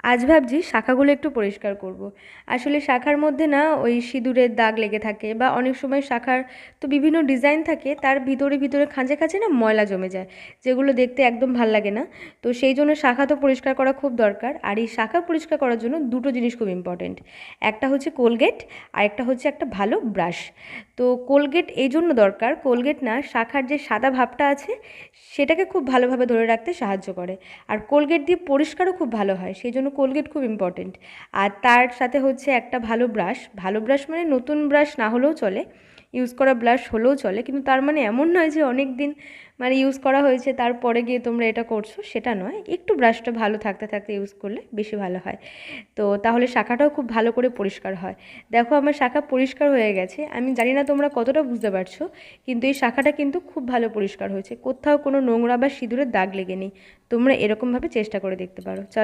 আজ ভাবছি শাখাগুলো একটু পরিষ্কার করব। আসলে শাখার মধ্যে না ওই সিঁদুরের দাগ লেগে থাকে, বা অনেক সময় শাখার তো বিভিন্ন ডিজাইন থাকে, তার ভিতরে ভিতরে খাঁজে খাঁজে না ময়লা জমে যায়, যেগুলো দেখতে একদম ভাল লাগে না। তো সেই জন্য শাখা তো পরিষ্কার করা খুব দরকার। আর এই শাখা পরিষ্কার করার জন্য দুটো জিনিস খুব ইম্পর্টেন্ট। একটা হচ্ছে কোলগেট, আর একটা হচ্ছে একটা ভালো ব্রাশ। তো কোলগেট এই জন্য দরকার, কোলগেট না শাখার যে সাদা ভাবটা আছে সেটাকে খুব ভালোভাবে ধরে রাখতে সাহায্য করে। আর কোলগেট দিয়ে পরিষ্কারও খুব ভালো হয়, সেই জন্য কোলগেট খুব ইম্পর্টেন্ট। আর তার সাথে হচ্ছে একটা ভালো ব্রাশ। ভালো ব্রাশ মানে নতুন ব্রাশ না হলেও চলে, ইউজ করা ব্রাশ হলেও চলে, কিন্তু তার মানে এমন নয় যে অনেক দিন মানে ইউজ করা হয়েছে তারপরে গিয়ে তোমরা এটা করছো, সেটা নয়। একটু ব্রাশটা ভালো থাকতে থাকতে ইউজ করলে বেশি ভালো হয়। তো তাহলে শাখাটাও খুব ভালো করে পরিষ্কার হয়। দেখো আমার শাখা পরিষ্কার হয়ে গেছে। আমি জানি না তোমরা কতটা বুঝতে পারছো, কিন্তু এই শাখাটা কিন্তু খুব ভালো পরিষ্কার হয়েছে, কোথাও কোনো নোংরা বা সিঁদুরের দাগ লেগে নেই। তোমরা এরকমভাবে চেষ্টা করে দেখতে পারো। চলো।